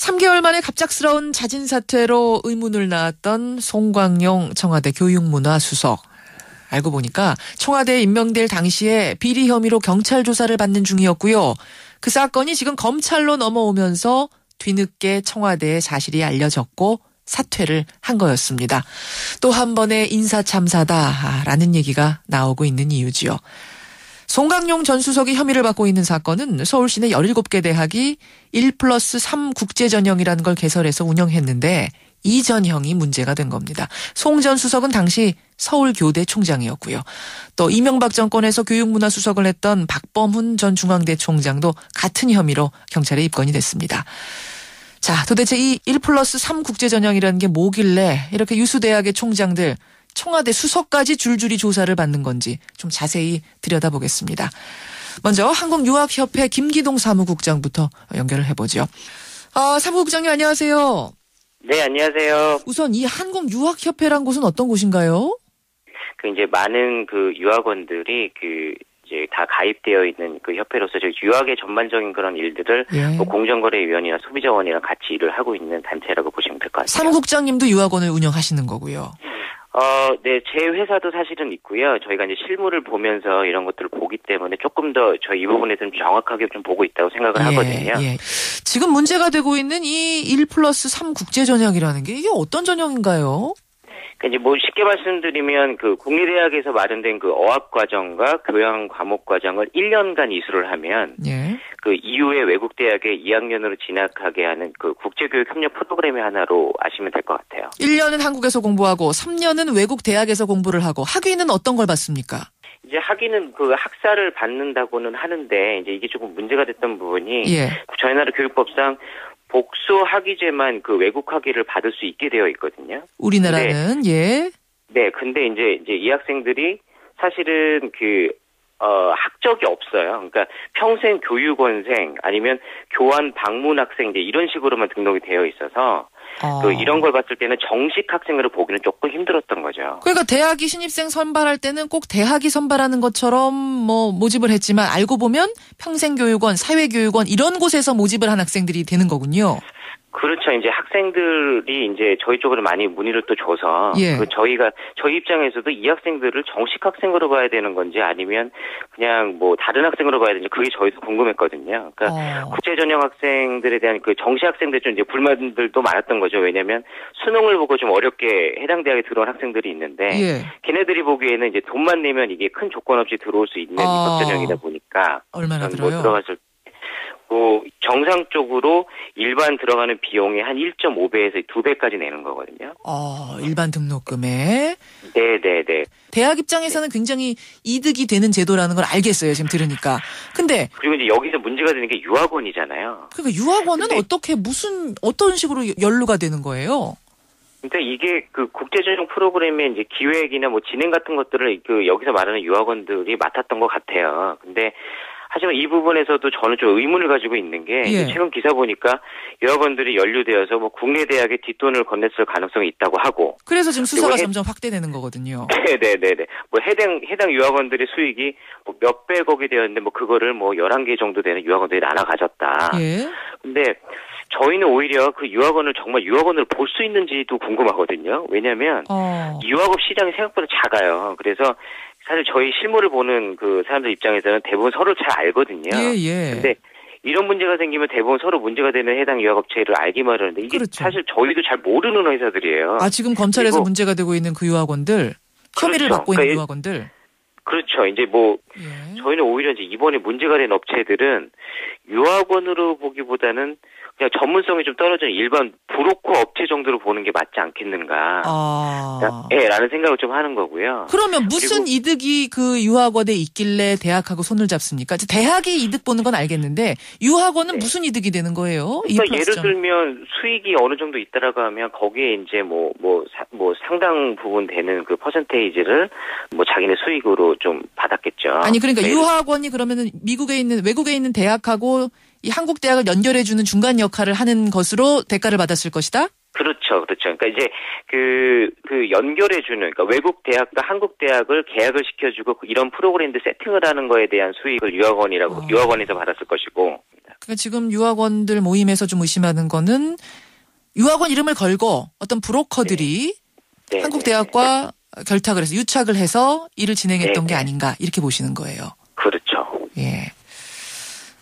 3개월 만에 갑작스러운 자진 사퇴로 의문을 낳았던 송광용 청와대 교육문화수석. 알고 보니까 청와대에 임명될 당시에 비리 혐의로 경찰 조사를 받는 중이었고요. 그 사건이 지금 검찰로 넘어오면서 뒤늦게 청와대에 사실이 알려졌고 사퇴를 한 거였습니다. 또 한 번의 인사참사다라는 얘기가 나오고 있는 이유지요. 송광용 전 수석이 혐의를 받고 있는 사건은 서울시 내 17개 대학이 1+3 국제전형이라는 걸 개설해서 운영했는데 이 전형이 문제가 된 겁니다. 송 전 수석은 당시 서울교대 총장이었고요. 또 이명박 정권에서 교육문화수석을 했던 박범훈 전 중앙대 총장도 같은 혐의로 경찰에 입건이 됐습니다. 자, 도대체 이 1+3 국제전형이라는 게 뭐길래 이렇게 유수대학의 총장들 청와대 수석까지 줄줄이 조사를 받는 건지 좀 자세히 들여다보겠습니다. 먼저 한국유학협회 김기동 사무국장부터 연결을 해보죠. 사무국장님 안녕하세요. 네, 안녕하세요. 우선 이 한국유학협회란 곳은 어떤 곳인가요? 이제 많은 유학원들이 이제 다 가입되어 있는 협회로서 유학의 전반적인 그런 일들을 공정거래위원회나 소비자원이랑 같이 일을 하고 있는 단체라고 보시면 될 것 같아요. 사무국장님도 유학원을 운영하시는 거고요. 네, 제 회사도 사실은 있고요. 저희가 이제 실무를 보면서 이런 것들을 보기 때문에 조금 더 저희 이 부분에 좀 정확하게 좀 보고 있다고 생각을 하거든요. 지금 문제가 되고 있는 이 1+3 국제전형이라는 게 이게 어떤 전형인가요? 이제 쉽게 말씀드리면 국립대학에서 마련된 어학과정과 교양 과목 과정을 1년간 이수를 하면 이후에 외국 대학에 2학년으로 진학하게 하는 국제교육 협력 프로그램의 하나로 아시면 될 것 같아요. 1년은 한국에서 공부하고 3년은 외국 대학에서 공부를 하고 학위는 어떤 걸 받습니까? 이제 학위는 학사를 받는다고는 하는데 이제 이게 조금 문제가 됐던 부분이 저희 나라 교육법상 복수 학위제만 외국 학위를 받을 수 있게 되어 있거든요. 우리나라는 네, 근데 이제 이 학생들이 사실은 학적이 없어요. 그러니까 평생 교육원생 아니면 교환 방문 학생 이제 이런 식으로만 등록이 되어 있어서 이런 걸 봤을 때는 정식 학생으로 보기는 조금 힘들었던 거죠. 그러니까 대학이 신입생 선발할 때는 꼭 대학이 선발하는 것처럼 모집을 했지만 알고 보면 평생교육원, 사회교육원 이런 곳에서 모집을 한 학생들이 되는 거군요. 그렇죠. 이제 학생들이 이제 저희 쪽으로 많이 문의를 또 줘서 저희 입장에서도 이 학생들을 정식 학생으로 봐야 되는 건지 아니면 그냥 다른 학생으로 봐야 되는지 그게 저희도 궁금했거든요. 그러니까 국제전형 학생들에 대한 정시 학생들 좀 이제 불만들도 많았던 거죠. 왜냐하면 수능을 보고 좀 어렵게 해당 대학에 들어온 학생들이 있는데 걔네들이 보기에는 이제 돈만 내면 이게 큰 조건 없이 들어올 수 있는 입학전형이다 보니까 얼마나 들어요? 들어갔을 정상적으로 일반 들어가는 비용의 한 1.5배에서 2배까지 내는 거거든요. 일반 등록금에? 네네네. 대학 입장에서는 굉장히 이득이 되는 제도라는 걸 알겠어요, 지금 들으니까. 근데. 그리고 이제 여기서 문제가 되는 게 유학원이잖아요. 그러니까 유학원은 어떤 식으로 연루가 되는 거예요? 그러니까 이게 국제전형 프로그램의 이제 기획이나 진행 같은 것들을 여기서 말하는 유학원들이 맡았던 것 같아요. 근데 하지만 이 부분에서도 저는 좀 의문을 가지고 있는 게 최근 기사 보니까 유학원들이 연루되어서 국내 대학에 뒷돈을 건넸을 가능성이 있다고 하고 그래서 지금 수사가 점점 확대되는 거거든요. 네네네. 해당 유학원들의 수익이 몇백억이 되었는데 그거를 11개 정도 되는 유학원들이 나눠 가졌다. 근데 저희는 오히려 유학원을 정말 유학원을 볼 수 있는지도 궁금하거든요. 왜냐하면 유학업 시장이 생각보다 작아요. 그래서 사실 저희 실무를 보는 사람들 입장에서는 대부분 서로를 잘 알거든요. 근데 이런 문제가 생기면 대부분 서로 문제가 되는 해당 유학업체를 알기만 하는데 이게 사실 저희도 잘 모르는 회사들이에요. 지금 검찰에서 문제가 되고 있는 그 유학원들, 혐의를 받고 있는 유학원들. 그렇죠. 이제 저희는 오히려 이제 이번에 문제가 된 업체들은 유학원으로 보기보다는 그냥 전문성이 좀 떨어진 일반 브로커 업체 정도로 보는 게 맞지 않겠는가. 라는 생각을 좀 하는 거고요. 그러면 무슨 이득이 유학원에 있길래 대학하고 손을 잡습니까? 대학이 이득 보는 건 알겠는데 유학원은 무슨 이득이 되는 거예요? 그러니까 예를 들면 수익이 어느 정도 있다라고 하면 거기에 이제 상당 부분 되는 퍼센테이지를 자기네 수익으로 좀 받았겠죠. 그러니까 유학원이 그러면은 외국에 있는 대학하고 이 한국 대학을 연결해주는 중간 역할을 하는 것으로 대가를 받았을 것이다? 그렇죠. 그러니까 이제 연결해주는, 그러니까 외국 대학과 한국 대학을 계약을 시켜주고 이런 프로그램들 세팅을 하는 거에 대한 수익을 유학원에서 받았을 것이고. 그러니까 지금 유학원들 모임에서 좀 의심하는 거는 유학원 이름을 걸고 어떤 브로커들이 네. 한국 대학과 결탁을 해서 유착을 해서 일을 진행했던 게 아닌가 이렇게 보시는 거예요. 그렇죠. 예.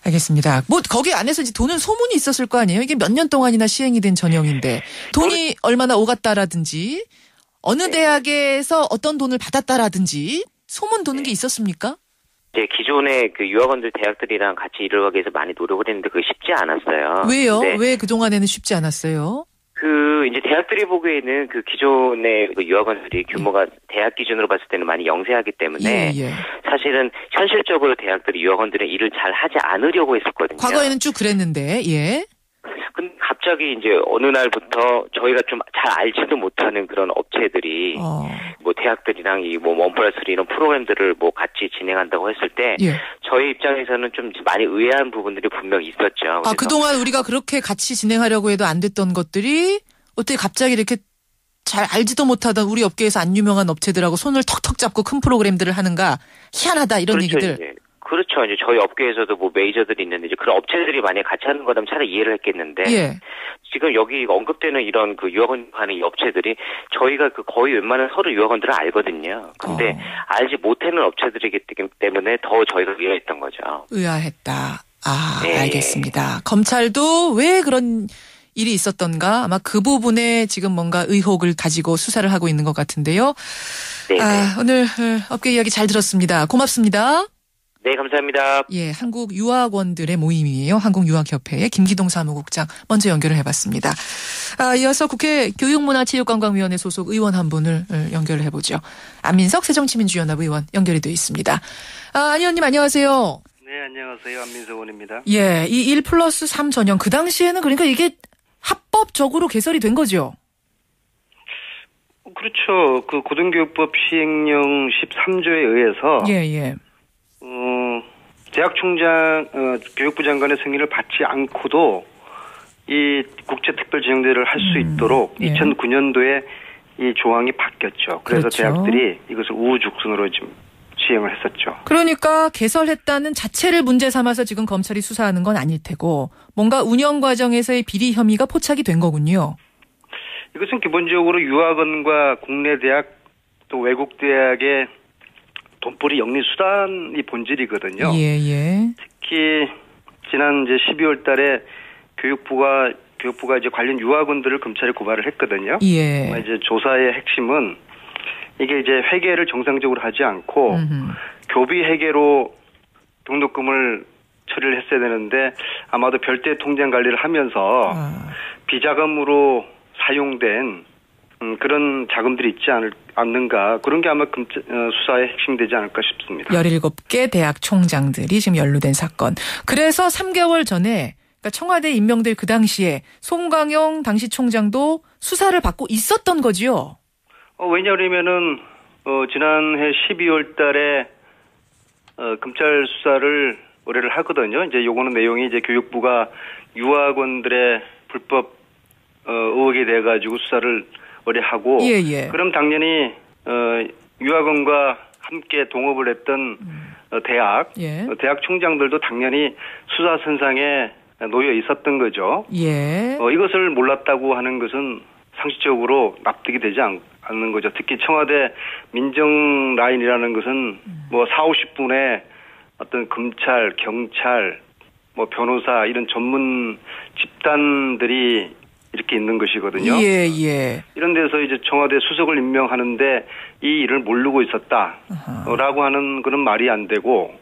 알겠습니다. 뭐 거기 안에서 이제 돈은 소문이 있었을 거 아니에요. 이게 몇 년 동안이나 시행이 된 전형인데 돈이 얼마나 오갔다라든지 어느 대학에서 어떤 돈을 받았다라든지 소문 도는 게 있었습니까? 네, 기존의 그 유학원들 대학들이랑 같이 일을 하기 위해서 많이 노력을 했는데 그게 쉽지 않았어요. 왜요? 왜 그동안에는 쉽지 않았어요? 이제 대학들이 보기에는 그 기존의 그 유학원들이 규모가 대학 기준으로 봤을 때는 많이 영세하기 때문에 사실은 현실적으로 대학들이 유학원들의 일을 잘 하지 않으려고 했었거든요. 과거에는 쭉 그랬는데, 예. 근데 갑자기 이제 어느 날부터 저희가 좀 잘 알지도 못하는 그런 업체들이 뭐 대학들이랑 이 뭐 1+3 이런 프로그램들을 뭐 같이 진행한다고 했을 때 저희 입장에서는 좀 많이 의아한 부분들이 분명히 있었죠. 아, 그동안 우리가 그렇게 같이 진행하려고 해도 안 됐던 것들이 어떻게 갑자기 이렇게 잘 알지도 못하던 우리 업계에서 안 유명한 업체들하고 손을 턱턱 잡고 큰 프로그램들을 하는가 희한하다 이런 그렇죠, 얘기들. 이제. 그렇죠. 이제 저희 업계에서도 뭐 메이저들이 있는데 이제 그런 업체들이 만약에 같이 하는 거라면 차라리 이해를 했겠는데 지금 여기 언급되는 이런 그 유학원 하는 이 업체들이 저희가 그 거의 웬만한 서류 유학원들을 알거든요. 근데 알지 못하는 업체들이기 때문에 더 저희가 의아했던 거죠. 의아했다. 아, 네. 알겠습니다. 검찰도 왜 그런 일이 있었던가 아마 그 부분에 지금 뭔가 의혹을 가지고 수사를 하고 있는 것 같은데요. 네. 아, 오늘 업계 이야기 잘 들었습니다. 고맙습니다. 네, 감사합니다. 예, 한국 유학원들의 모임이에요. 한국유학협회의 김기동 사무국장 먼저 연결을 해봤습니다. 이어서 국회 교육문화체육관광위원회 소속 의원 한 분을 연결을 해보죠. 안민석 새정치민주연합 의원 연결이 되어 있습니다. 안 의원님 안녕하세요. 네, 안녕하세요. 안민석 의원입니다. 예, 이 1+3 전형 그 당시에는 그러니까 이게 합법적으로 개설이 된 거죠? 그렇죠. 그 고등교육법 시행령 13조에 의해서 예. 대학 총장, 교육부 장관의 승인을 받지 않고도 이 국제특별지정대를 할 수 있도록 2009년도에 이 조항이 바뀌었죠. 그래서 그렇죠. 대학들이 이것을 우후죽순으로 지금 시행을 했었죠. 그러니까 개설했다는 자체를 문제 삼아서 지금 검찰이 수사하는 건 아닐 테고 뭔가 운영 과정에서의 비리 혐의가 포착이 된 거군요. 이것은 기본적으로 유학원과 국내 대학 또 외국 대학의 돈벌이 영리 수단이 본질이거든요. 예. 특히 지난 이제 12월 달에 교육부가 이제 관련 유학원들을 검찰에 고발을 했거든요. 예. 이제 조사의 핵심은 이게 이제 회계를 정상적으로 하지 않고 교비 회계로 등록금을 처리를 했어야 되는데 아마도 별도의 통장 관리를 하면서 비자금으로 사용된 그런 자금들이 있지 않는가. 그런 게 아마 수사의 핵심이 되지 않을까 싶습니다. 17개 대학 총장들이 지금 연루된 사건. 그래서 3개월 전에 그러니까 청와대 임명될 그 당시에 송광용 당시 총장도 수사를 받고 있었던 거지요. 왜냐하면은 지난해 12월 달에 검찰 수사를 의뢰를 하거든요. 이제 요거는 내용이 이제 교육부가 유학원들의 불법 의혹에 대해 가지고 수사를 의뢰하고 그럼 당연히 유학원과 함께 동업을 했던 대학 총장들도 당연히 수사선상에 놓여 있었던 거죠. 이것을 몰랐다고 하는 것은 상식적으로 납득이 되지 않는 거죠. 특히 청와대 민정 라인이라는 것은 뭐 40-50분의 어떤 검찰, 경찰, 뭐 변호사 이런 전문 집단들이 이렇게 있는 것이거든요. 이런 데서 이제 청와대 수석을 임명하는데 이 일을 모르고 있었다라고 하는 그런 말이 안 되고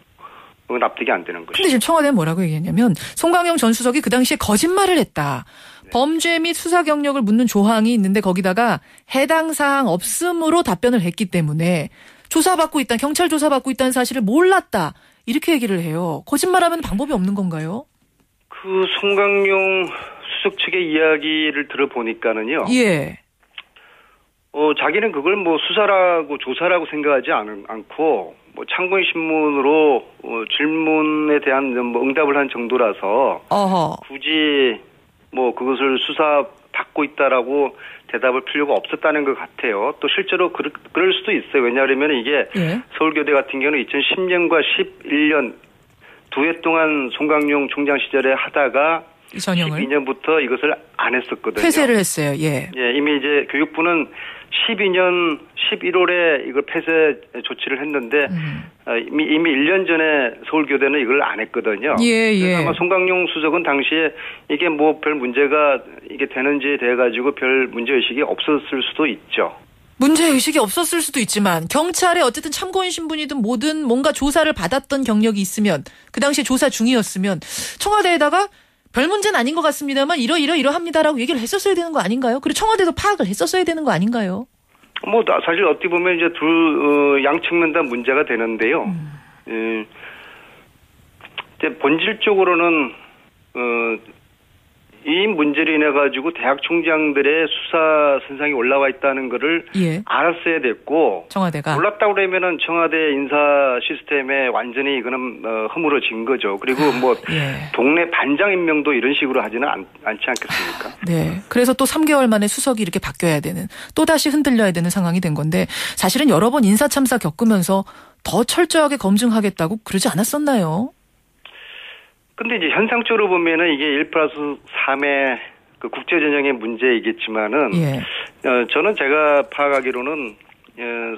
납득이 안 되는 것이죠. 근데 지금 청와대는 뭐라고 얘기했냐면 송광용 전 수석이 그 당시에 거짓말을 했다. 범죄 및 수사 경력을 묻는 조항이 있는데 거기다가 해당 사항 없음으로 답변을 했기 때문에 조사받고 있다, 경찰 조사받고 있다는 사실을 몰랐다. 이렇게 얘기를 해요. 거짓말하면 방법이 없는 건가요? 그 송광용 수석 측의 이야기를 들어보니까는요. 자기는 그걸 뭐 수사라고 조사라고 생각하지 않고 뭐 참고인 신문으로 질문에 대한 뭐 응답을 한 정도라서 굳이 뭐 그것을 수사 받고 있다라고 대답을 필요가 없었다는 것 같아요. 또 실제로 그럴 수도 있어요. 왜냐하면 이게 서울교대 같은 경우는 2010년과 11년 두 해 동안 송강용 총장 시절에 하다가 전형을 12년부터 이것을 안 했었거든요. 폐쇄를 했어요. 예. 예, 이미 이제 교육부는 12년 11월에 이걸 폐쇄 조치를 했는데 이미 1년 전에 서울교대는 이걸 안 했거든요. 예, 예. 아마 송강용 수석은 당시에 이게 뭐 별 문제가 이게 되는지에 대해 가지고 별 문제 의식이 없었을 수도 있죠. 문제 의식이 없었을 수도 있지만 경찰에 어쨌든 참고인 신분이든 뭐든 뭔가 조사를 받았던 경력이 있으면 그 당시에 조사 중이었으면 청와대에다가 별 문제는 아닌 것 같습니다만 이러합니다라고 얘기를 했었어야 되는 거 아닌가요? 그리고 청와대도 파악을 했었어야 되는 거 아닌가요? 뭐 사실 어떻게 보면 이제 양측면 다 문제가 되는데요. 이제 본질적으로는 이 문제로 인해 가지고 대학 총장들의 수사 선상에 올라와 있다는 거를 예. 알았어야 됐고 청와대가 몰랐다고 그러면은 청와대 인사 시스템에 완전히 이거는 허물어진 거죠. 그리고 뭐 예. 동네 반장 임명도 이런 식으로 하지는 않지 않겠습니까? 네. 그래서 또 3개월 만에 수석이 이렇게 바뀌어야 되는 또 다시 흔들려야 되는 상황이 된 건데 사실은 여러 번 인사 참사 겪으면서 더 철저하게 검증하겠다고 그러지 않았었나요? 근데 이제 현상적으로 보면은 이게 1+3의 그 국제전형의 문제이겠지만은, 예. 저는 제가 파악하기로는,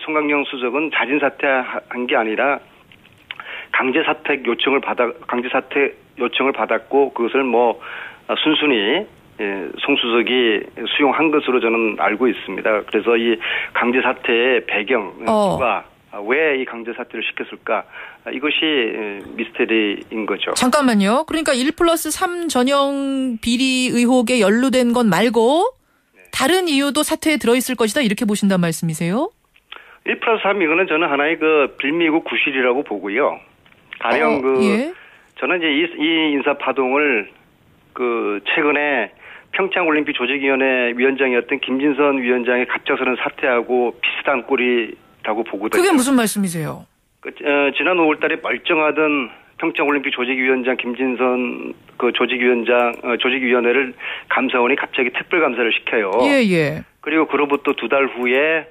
송강용 수석은 자진 사퇴한 게 아니라 강제 사퇴 요청을 받았고 그것을 뭐 순순히 송 수석이 수용한 것으로 저는 알고 있습니다. 그래서 이 강제 사퇴의 배경, 누가 왜 이 강제 사퇴를 시켰을까? 이것이 미스테리인 거죠. 잠깐만요. 그러니까 1+3 전형 비리 의혹에 연루된 건 말고 다른 이유도 사퇴에 들어있을 것이다 이렇게 보신단 말씀이세요? 1+3 이거는 저는 하나의 그 빌미고 구실이라고 보고요. 가령 예. 저는 이제 이 인사 파동을 그 최근에 평창올림픽 조직위원회 위원장이었던 김진선 위원장의 갑작스런 사퇴하고 비슷한 꼴이라고 보거든요. 그게 무슨 말씀이세요? 지난 5월달에 멀쩡하던 평창올림픽 조직위원장 김진선 그 조직위원회를 감사원이 갑자기 특별감사를 시켜요. 예. 그리고 그로부터 2달 후에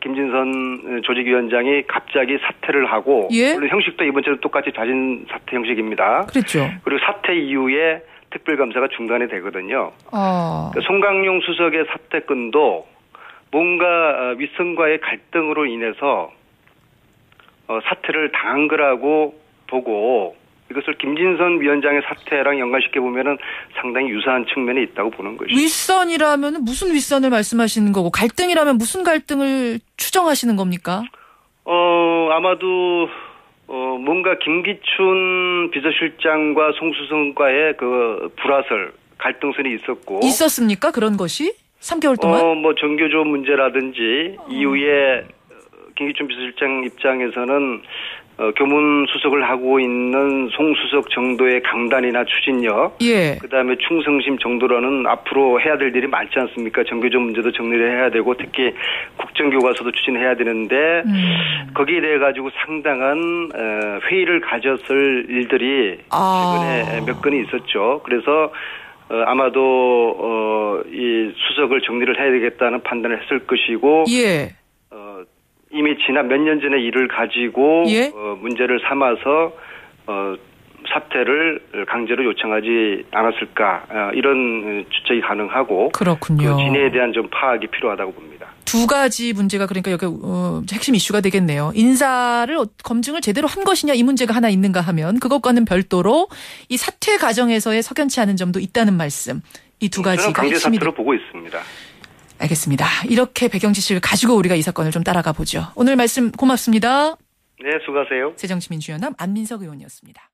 김진선 조직위원장이 갑자기 사퇴를 하고 예? 물론 형식도 이번처럼 똑같이 자진 사퇴 형식입니다. 그렇죠. 그리고 사퇴 이후에 특별감사가 중단이 되거든요. 그러니까 송강용 수석의 사퇴건도 뭔가 윗선과의 갈등으로 인해서 사퇴를 당한 거라고 보고 이것을 김진선 위원장의 사퇴랑 연관시켜 보면은 상당히 유사한 측면이 있다고 보는 것이죠. 윗선이라면 무슨 윗선을 말씀하시는 거고 갈등이라면 무슨 갈등을 추정하시는 겁니까? 아마도 뭔가 김기춘 비서실장과 송 수석과의 그 불화설, 갈등선이 있었습니까? 그런 것이 3개월 동안? 뭐 정교조 문제라든지 이후에 김기춘 비서실장 입장에서는 교문 수석을 하고 있는 송 수석 정도의 강단이나 추진력, 예. 그다음에 충성심 정도로는 앞으로 해야 될 일이 많지 않습니까? 정교조 문제도 정리를 해야 되고 특히 국정교과서도 추진해야 되는데 거기에 대해 가지고 상당한 회의를 가졌을 일들이 최근에 몇 건이 있었죠. 그래서 아마도 이 수석을 정리를 해야 되겠다는 판단을 했을 것이고. 예. 이미 지난 몇 년 전의 일을 가지고 예? 문제를 삼아서 사퇴를 강제로 요청하지 않았을까 이런 추측이 가능하고 그렇군요. 그 진위에 대한 좀 파악이 필요하다고 봅니다. 두 가지 문제가 그러니까 여기 핵심 이슈가 되겠네요. 인사를 검증을 제대로 한 것이냐 이 문제가 하나 있는가 하면 그것과는 별도로 이 사퇴 과정에서의 석연치 않은 점도 있다는 말씀. 이 두 가지가 저는 강제 핵심이 사퇴로 보고 있습니다. 알겠습니다. 이렇게 배경 지식을 가지고 우리가 이 사건을 좀 따라가 보죠. 오늘 말씀 고맙습니다. 네, 수고하세요. 새정치민주연합 안민석 의원이었습니다.